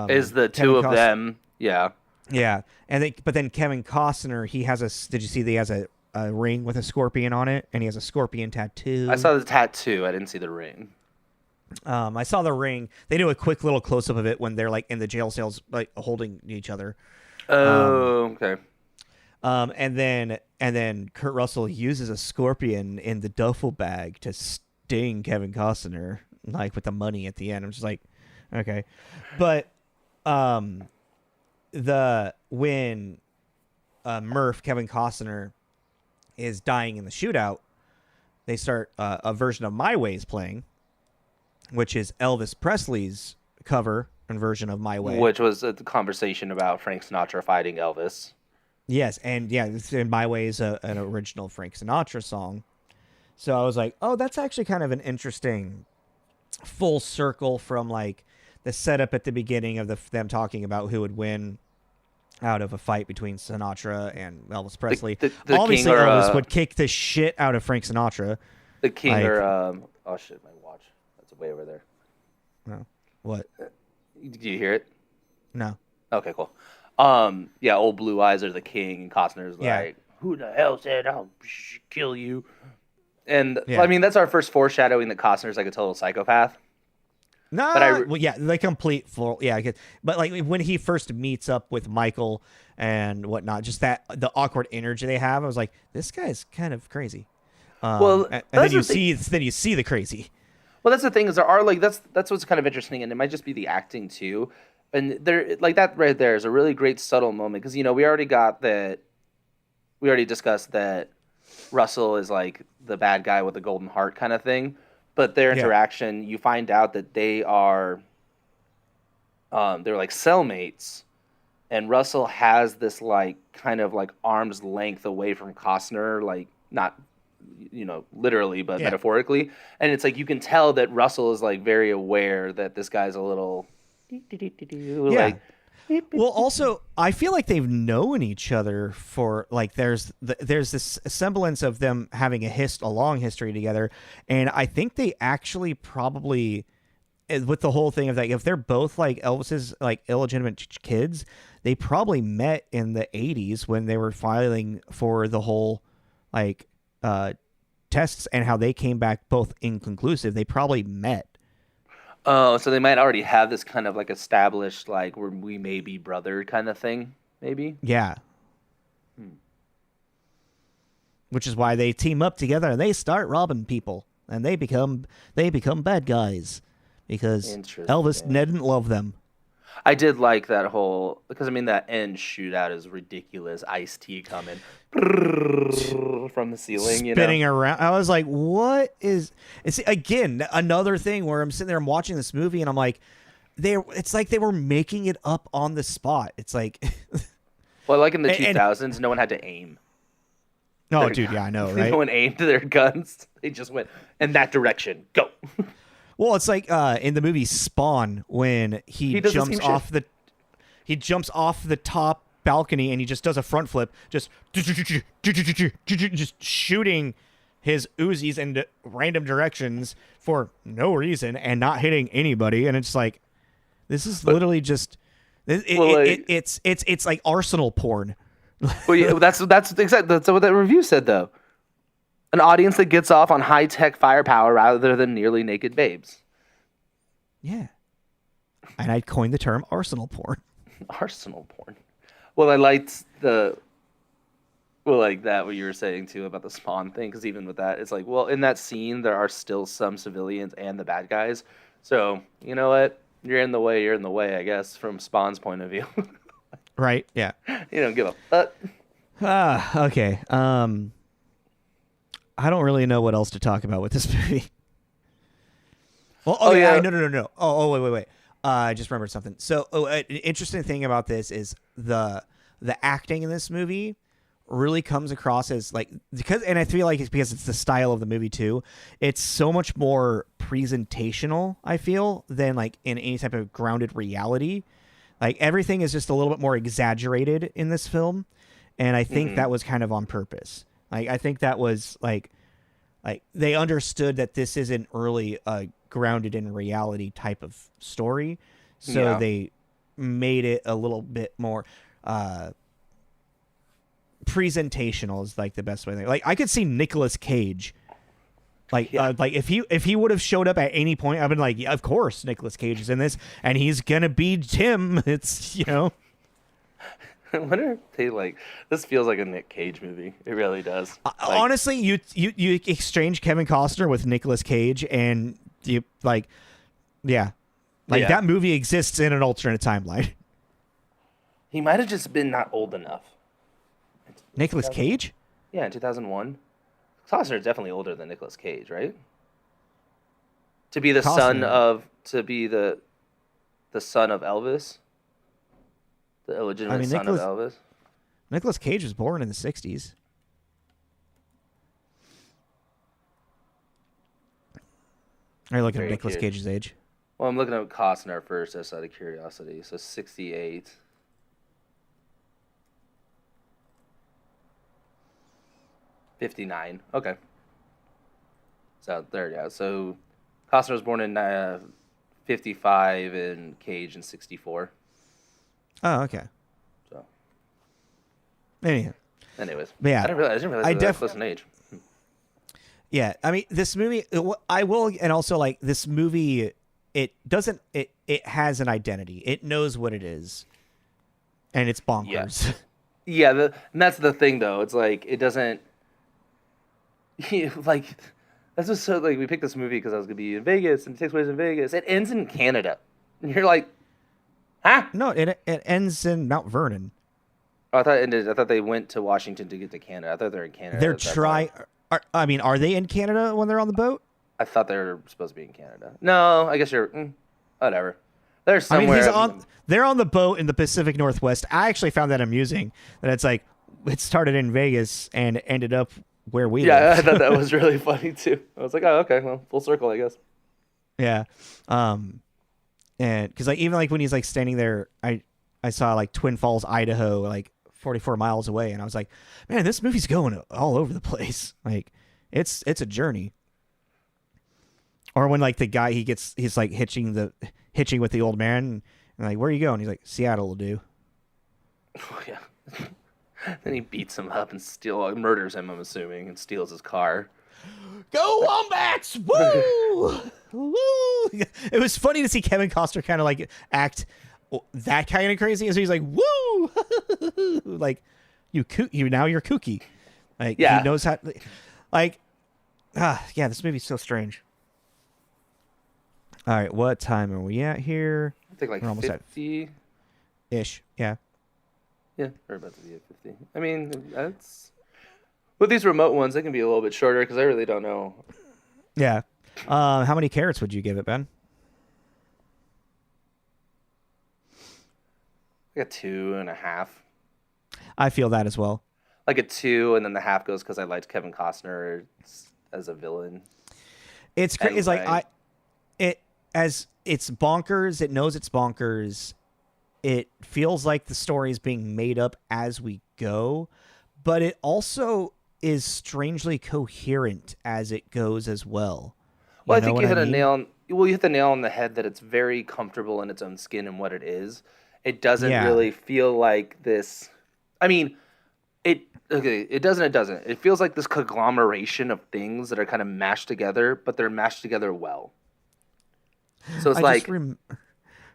Is the two of them. Yeah. Yeah. But then Kevin Costner, he has did you see that he has a ring with a scorpion on it? And he has a scorpion tattoo. I saw the tattoo. I didn't see the ring. I saw the ring. They do a quick little close up of it when they're like in the jail cells, like holding each other. Oh, okay. And then Kurt Russell uses a scorpion in the duffel bag to sting Kevin Costner, like with the money at the end. I'm just like, okay, but when Murph Kevin Costner is dying in the shootout, they start a version of My Way is playing, which is Elvis Presley's cover and version of My Way, Which was a conversation about Frank Sinatra fighting Elvis. Yes, and yeah, My Way is an original Frank Sinatra song. So I was like, oh, that's actually kind of an interesting full circle from like the setup at the beginning of them talking about who would win out of a fight between Sinatra and Elvis Presley. The Obviously, king or, Elvis would kick the shit out of Frank Sinatra. The king like, or oh shit, my watch. That's way over there. No, what? Do you hear it? No. Okay, cool. Yeah, old Blue Eyes are the king, and Costner's like, who the hell said I'll kill you? And I mean, that's our first foreshadowing that Costner's like a total psychopath. No, well, yeah, the complete full, yeah. But like when he first meets up with Michael and whatnot, just the awkward energy they have, I was like, this guy's kind of crazy. And then you see the crazy. Well, that's the thing is there are like that's what's kind of interesting, and it might just be the acting too. And there, like that right there is a really great subtle moment because we already discussed that Russell is like the bad guy with the golden heart kind of thing, but their interaction, you find out that they're like cellmates, and Russell has this like kind of like arm's length away from Costner, like not literally but metaphorically, and it's like you can tell that Russell is like very aware that this guy's a little. Like, well, also, I feel like they've known each other for like there's this semblance of them having a long history together, and I think they actually probably with the whole thing of like if they're both like Elvis's like illegitimate kids, they probably met in the 80s when they were filing for the whole like tests and how they came back both inconclusive. They probably met. Oh, so they might already have this kind of like established, like where we may be brother kind of thing, maybe. Yeah. Which is why they team up together and they start robbing people, and they become bad guys because Elvis didn't love them. I did like that whole because I mean that end shootout is ridiculous. Ice-T coming from the ceiling, spinning around. I was like, "What is?" It's again another thing where I'm sitting there and watching this movie, and I'm like, It's like they were making it up on the spot. It's like, well, like in the 2000s, no one had to aim. No, dude, yeah, I know, right? No one aimed their guns; they just went in that direction. Go. Well, it's like in the movie Spawn when he jumps off the top balcony and he just does a front flip, just shooting his Uzis in random directions for no reason and not hitting anybody. And it's like, this is literally just it's like arsenal porn. Well, yeah, that's exactly that's what that review said though. An audience that gets off on high-tech firepower rather than nearly naked babes. Yeah. And I coined the term arsenal porn. Arsenal porn. Well, I liked like that what you were saying too about the Spawn thing, because even with that, it's like, well, in that scene, there are still some civilians and the bad guys. So, you know what? You're in the way, I guess, from Spawn's point of view. Right, yeah. You don't give a fuck. Okay. I don't really know what else to talk about with this movie. Well, no. Wait. I just remembered something. So, an interesting thing about this is the acting in this movie really comes across as like and I feel like it's because it's the style of the movie too. It's so much more presentational, I feel, than like in any type of grounded reality. Like everything is just a little bit more exaggerated in this film, and I think that was kind of on purpose. Like I think that was like they understood that this isn't really a grounded in reality type of story, so they made it a little bit more presentational is like the best way. Like I could see Nicolas Cage Like, like if he would have showed up at any point, I've been like, yeah, of course, Nicolas Cage is in this, and he's gonna be Tim. It's I wonder if they like this feels like a Nick Cage movie. It really does. Honestly, you exchange Kevin Costner with Nicolas Cage, and you that movie exists in an alternate timeline. He might have just been not old enough. Nicolas Cage? Yeah, in 2001. Costner is definitely older than Nicolas Cage, right? To be the son of the son of Elvis, the illegitimate son of Elvis. Nicolas Cage was born in the 60s. Are you looking at Nicolas Cage's age? Well, I'm looking at Costner first, just out of curiosity. So 68. '59. Okay. So there, yeah. So Costner was born in 55 and Cage in 64. Oh, okay. So. Anyways. But yeah. I didn't realize they were close in age. Yeah, I mean, this movie, I will, and also, like, this movie, it has an identity. It knows what it is, and it's bonkers. Yeah, and that's the thing, though. It's like, it doesn't, like, that's just so, like, we picked this movie because I was going to be in Vegas, and it takes place in Vegas. It ends in Canada. And you're like, huh? No, it ends in Mount Vernon. Oh, I thought they went to Washington to get to Canada. I thought they were in Canada. They're trying... Are they in Canada when they're on the boat? I thought they were supposed to be in Canada. No, I guess you're... whatever. They're somewhere... I mean, they're on the boat in the Pacific Northwest. I actually found that amusing. That it's like, it started in Vegas and ended up where we live. Yeah, I thought that was really funny, too. I was like, oh, okay, well, full circle, I guess. Yeah. And because, like, even, like, when he's, like, standing there, I saw, like, Twin Falls, Idaho, like, 44 miles away, and I was like, man, this movie's going all over the place. Like, it's a journey. Or when, like, the guy he's like hitching with the old man, and like, where are you going? He's like, Seattle will do. Oh yeah. Then he beats him up and murders him, I'm assuming, and steals his car. Go Wombats! Woo! Woo! It was funny to see Kevin Costner kind of like act that kind of crazy, as he's like, woo! Like, you're kooky. Like, he knows how, like, yeah, this movie's so strange. All right, what time are we at here? I think like 50 ish. Yeah. Yeah, we're about to be at 50. I mean, that's with these remote ones, they can be a little bit shorter because I really don't know. Yeah. How many carrots would you give it, Ben? Like a 2.5. I feel that as well. Like a 2, and then the half goes because I liked Kevin Costner as a villain. It's crazy. It's like it's bonkers. It knows it's bonkers. It feels like the story is being made up as we go, but it also is strangely coherent as it goes as well. Well, I think you hit a nail. You hit the nail on the head that it's very comfortable in its own skin and what it is. It doesn't really feel like this. I mean, it doesn't. It doesn't. It feels like this conglomeration of things that are kind of mashed together, but they're mashed together well. So it's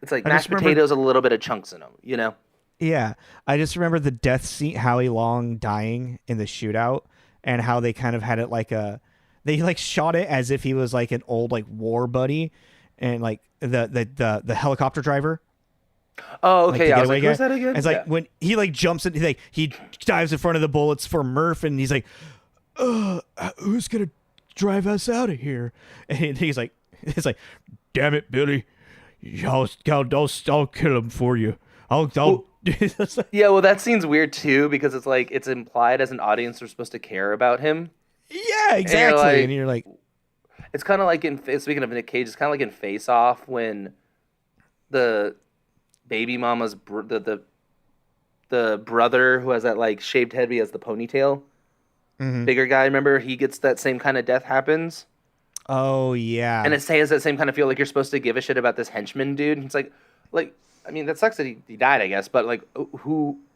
it's like mashed potatoes, a little bit of chunks in them, you know? Yeah. I just remember the death scene, Howie Long dying in the shootout, and how they kind of had it like they like shot it as if he was like an old like war buddy, and like the helicopter driver. Oh, okay. Like, I was like, who's that again? And it's like when he like jumps in, he dives in front of the bullets for Murph, and he's like, who's gonna drive us out of here? And he's like, it's like, damn it, Billy. I'll kill him for you. Yeah, well, that scene's weird too because it's like it's implied as an audience we're supposed to care about him. Yeah, exactly. And you're like, it's kind of like speaking of Nick Cage, it's kind of like in Face Off when the baby mama's the brother who has that like shaved head, he has the ponytail, bigger guy. Remember, he gets that same kind of death happens. Oh yeah, and it has that same kind of feel like you're supposed to give a shit about this henchman dude. It's like I mean that sucks that he died, I guess, but like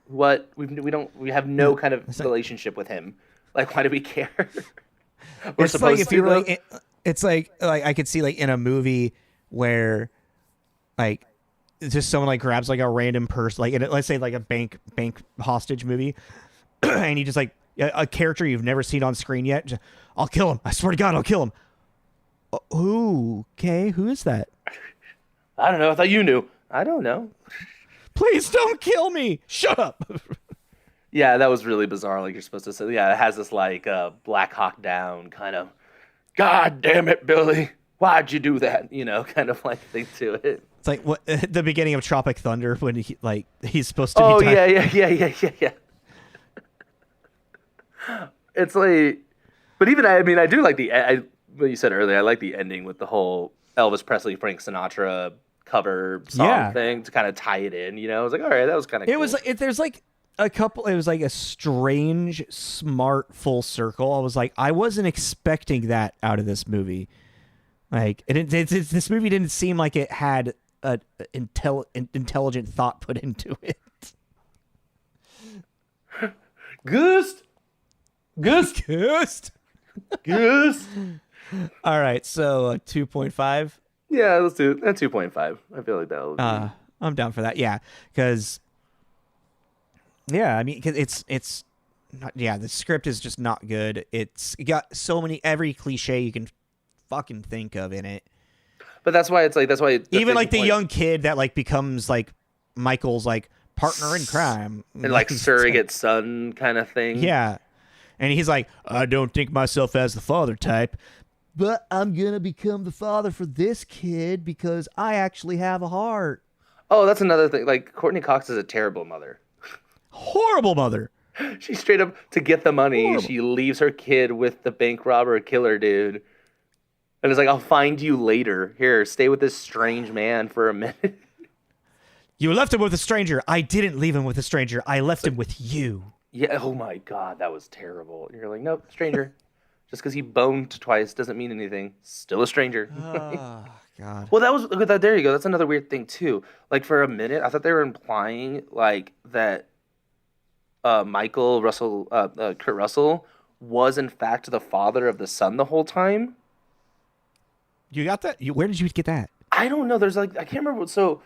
we have no kind of relationship with him. Like, why do we care? We're It's like supposed if you to, were though. like, it's like I could see like in a movie where like it's just someone like grabs like a random person, like let's say like a bank hostage movie, and he just like a character you've never seen on screen yet. Just, I'll kill him. I swear to God, I'll kill him. Okay, who is that? I don't know. I thought you knew. I don't know. Please don't kill me. Shut up. Yeah, that was really bizarre. Like you're supposed to say, yeah, it has this like Black Hawk Down kind of, God damn it, Billy, why'd you do that? You know, kind of like thing to it. It's like what the beginning of Tropic Thunder when he's supposed to Oh be. yeah. It's like, but even I mean, I do like what you said earlier. I like the ending with the whole Elvis Presley, Frank Sinatra cover song thing to kind of tie it in. You know, I was like, all right, that was kind of. It cool. was like there's like a couple. It was like a strange, smart full circle. I was like, I wasn't expecting that out of this movie. Like, this movie didn't seem like it had a intelligent thought put into it. Ghost. All right, so 2.5. Yeah, let's do that. 2.5. I feel like that'll. I'm down for that. Yeah, because I mean, 'cause it's not. Yeah, the script is just not good. It got so many every cliche you can fucking think of in it. But that's why Even like the young kid that like becomes like Michael's like partner in crime and like surrogate son kind of thing. Yeah. And he's like, I don't think myself as the father type, but I'm going to become the father for this kid because I actually have a heart. Oh, that's another thing. Like, Courtney Cox is a terrible mother. Horrible mother. She straight up, to get the money, Horrible. She leaves her kid with the bank robber killer dude. And it's like, I'll find you later. Here, stay with this strange man for a minute. You left him with a stranger. I didn't leave him with a stranger. I left him with you. Yeah, oh my God, that was terrible. And you're like, nope, stranger. Just because he boned twice doesn't mean anything. Still a stranger. Oh, God. Well, that was there. You go. That's another weird thing too. Like for a minute, I thought they were implying like that Kurt Russell was in fact the father of the son the whole time. You got that? Where did you get that? I don't know. There's like I can't remember. So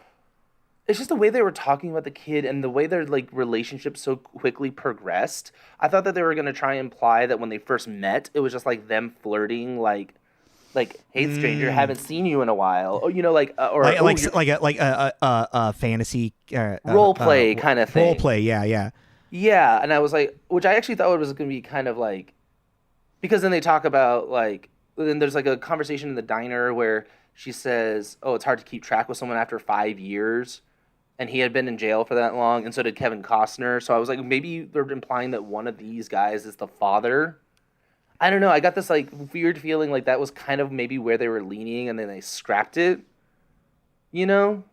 it's just the way they were talking about the kid and the way their like relationship so quickly progressed. I thought that they were gonna try and imply that when they first met, it was just like them flirting, like, hey stranger, haven't seen you in a while. Oh, you know, like a fantasy role play kind of thing. Role play, yeah. Yeah, and I was like, which I actually thought it was gonna be kind of like, because then they talk about like, then there's like a conversation in the diner where she says, "Oh, it's hard to keep track with someone after 5 years." And he had been in jail for that long, and so did Kevin Costner. So I was like, maybe they're implying that one of these guys is the father. I don't know. I got this like weird feeling like that was kind of maybe where they were leaning, and then they scrapped it. You know?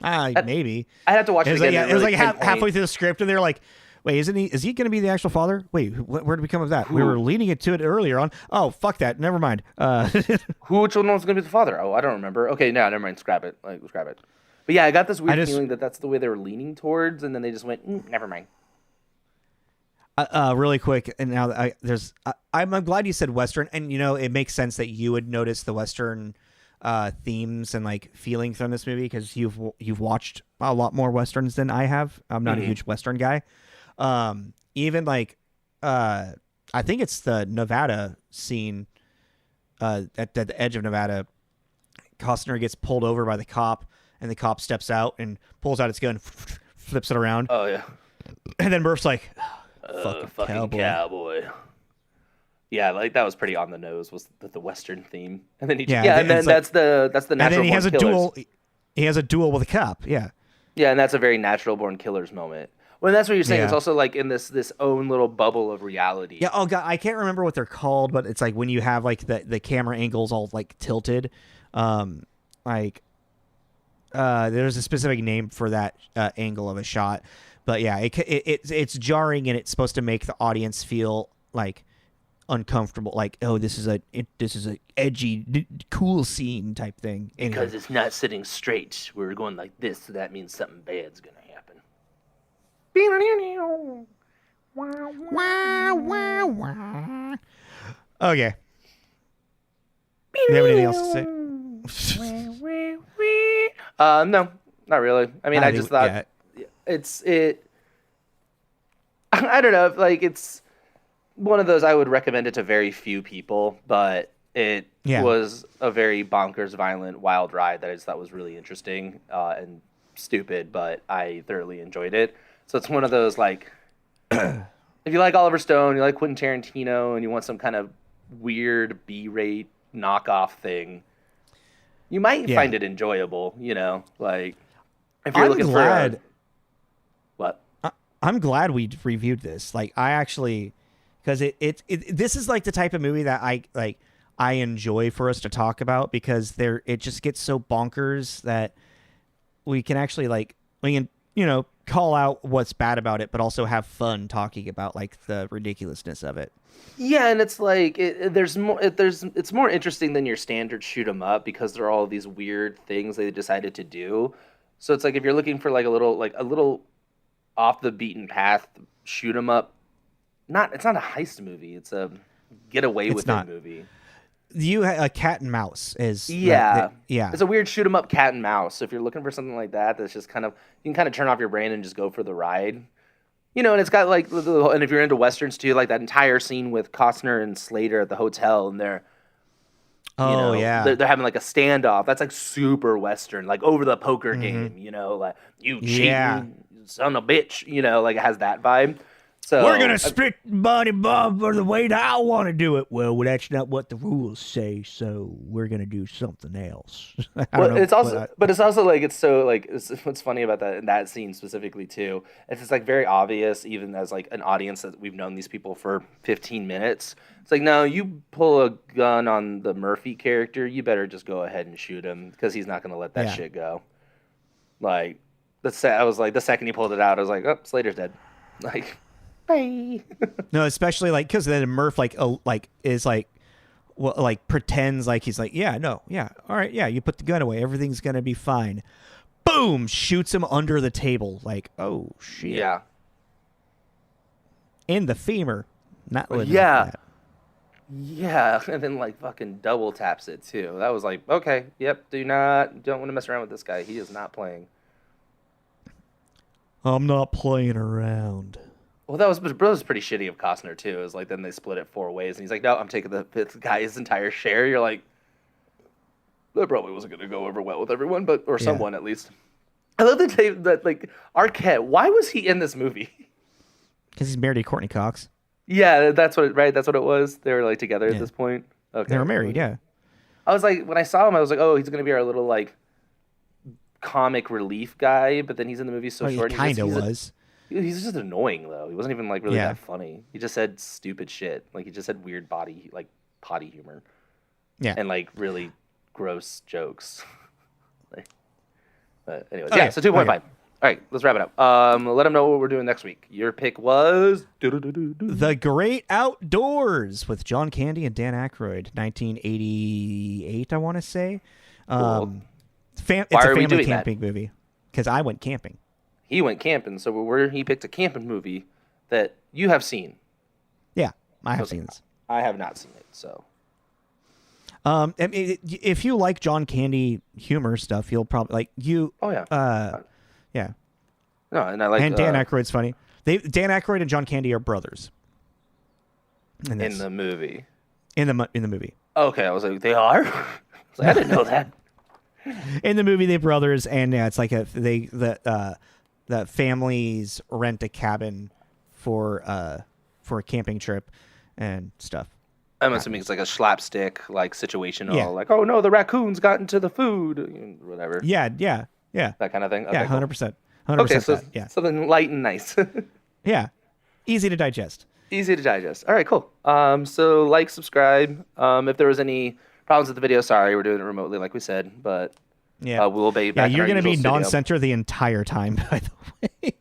Maybe. I had to watch it again. It was like halfway through the script, and they're like, "Wait, isn't he? Is he going to be the actual father? Wait, where did we come of that? We were leaning it to it earlier on. Oh, fuck that. Never mind. Which one was going to be the father? Oh, I don't remember. Okay, no, never mind. Scrap it. Scrap it. But yeah, I got this weird feeling that that's the way they were leaning towards, and then they just went, never mind. Really quick, and now I'm glad you said Western, and you know it makes sense that you would notice the Western themes and like feelings from this movie because you've watched a lot more Westerns than I have. I'm not a huge Western guy. Even like I think it's the Nevada scene at the edge of Nevada. Costner gets pulled over by the cop. And the cop steps out and pulls out his gun, flips it around. Oh, yeah. And then Murph's like, fucking cowboy. Yeah, like that was pretty on the nose, was the Western theme. And then and then that's the natural. And then he has a duel. He has a duel with a cop. Yeah. Yeah, and that's a very natural born killers moment. Well, that's what you're saying. Yeah. It's also like in this own little bubble of reality. Yeah. Oh God, I can't remember what they're called, but it's like when you have like the camera angles all like tilted, there's a specific name for that angle of a shot, but yeah, it's jarring and it's supposed to make the audience feel like uncomfortable, like, oh, this is a edgy, cool scene type thing. Anyway. Because it's not sitting straight. We're going like this, so that means something bad's gonna happen. Okay. Do you have anything else to say? No, not really. I mean, I just thought it. I don't know. Like, it's one of those I would recommend it to very few people, but it was a very bonkers, violent, wild ride that I just thought was really interesting and stupid, but I thoroughly enjoyed it. So it's one of those, like, if you like Oliver Stone, you like Quentin Tarantino, and you want some kind of weird B-rate knockoff thing, you might find it enjoyable, you know? Like, if you're looking for what? I'm glad we reviewed this. Like, I actually, because this is like the type of movie that I enjoy for us to talk about, because it just gets so bonkers that we can actually call out what's bad about it, but also have fun talking about like the ridiculousness of it. Yeah, and it's like it's more interesting than your standard shoot 'em up, because there are all these weird things they decided to do. So it's like, if you're looking for like a little off the beaten path shoot 'em up, it's not a heist movie. It's a get away with it movie. A cat and mouse is yeah. It's a weird shoot 'em up cat and mouse. So if you're looking for something like that, that's just kind of, you can kind of turn off your brain and just go for the ride. You know, and it's got like, and if you're into westerns too, like that entire scene with Costner and Slater at the hotel, and they're having like a standoff. That's like super western, like over the poker game. You know, like, you cheating son of a bitch. You know, like, it has that vibe. So we're gonna split money, Bob, for the way that I want to do it. Well, that's not what the rules say, so we're gonna do something else. It's also like, it's so like, what's funny about that scene specifically too. It's just like very obvious, even as like an audience, that we've known these people for 15 minutes. It's like, no, you pull a gun on the Murphy character, you better just go ahead and shoot him, because he's not gonna let that shit go. Like, I was like, the second he pulled it out, I was like, oh, Slater's dead. Like. Bye. No, especially like, because then Murph pretends like he's like, all right, you put the gun away, everything's gonna be fine. Boom, shoots him under the table. Like, oh shit. Yeah. In the femur, not living. Yeah, and then like fucking double taps it too. That was like, okay, yep. Don't want to mess around with this guy. He is not playing. I'm not playing around. Well, that was pretty shitty of Costner too. It was like, then they split it 4 ways, and he's like, "No, I'm taking the fifth guy's entire share." You're like, that probably wasn't going to go over well with everyone, or someone at least. I love that like, Arquette. Why was he in this movie? Because he's married to Courtney Cox. Yeah, that's what it was. They were like together at this point. Okay, they were married. Yeah. I was like, when I saw him, I was like, oh, he's going to be our little like comic relief guy. But then he's in the movie so short. He kind of was. He's just annoying though. He wasn't even like really that funny. He just said stupid shit. Like, he just said weird potty humor. Yeah. And like really gross jokes. But anyways, so 2.5. Okay. All right, let's wrap it up. Let them know what we're doing next week. Your pick was The Great Outdoors with John Candy and Dan Aykroyd, 1988, I want to say. Cool. It's a family camping movie, because I went camping. He went camping, so he picked a camping movie that you have seen. Yeah, I have seen this. I have not seen it, so. I mean, if you like John Candy humor stuff, you'll probably like you. Oh yeah. Yeah. No, and I like. And Dan Aykroyd's funny. Dan Aykroyd and John Candy are brothers. In the movie. In the movie. Okay, I was like, they are. I didn't know that. In the movie, they're brothers, and it's like the families rent a cabin for a camping trip and stuff. I'm assuming it's like a slapstick like situation, like, oh no, the raccoons got into the food, whatever. Yeah. That kind of thing. Okay, 100%. Okay, so something light and nice. Yeah, easy to digest. All right, cool. So like, subscribe. If there was any problems with the video, sorry, we're doing it remotely, like we said, but. Yeah, we'll be back. Yeah, you're going to be non-center the entire time, by the way.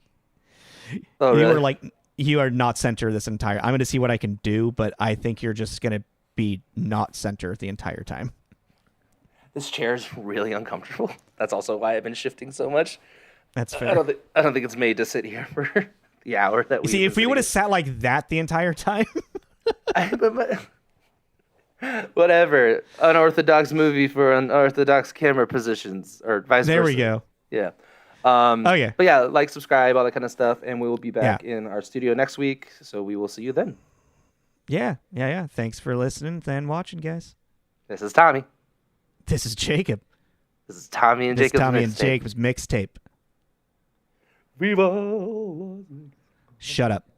Oh, really? You are not center this entire. I'm going to see what I can do, but I think you're just going to be not center the entire time. This chair is really uncomfortable. That's also why I've been shifting so much. That's fair. I don't think it's made to sit here for or that we See, if we would have sat like that the entire time. Whatever. Unorthodox movie for unorthodox camera positions, or vice versa. There we go. Yeah. Okay. But yeah, like, subscribe, all that kind of stuff, and we will be back in our studio next week. So we will see you then. Yeah. Thanks for listening and watching, guys. This is Tommy. This is Jacob. This is Tommy and Jacob's Tommy mixtape. and Jacob's mixtape. Viva Las Vegas. Shut up.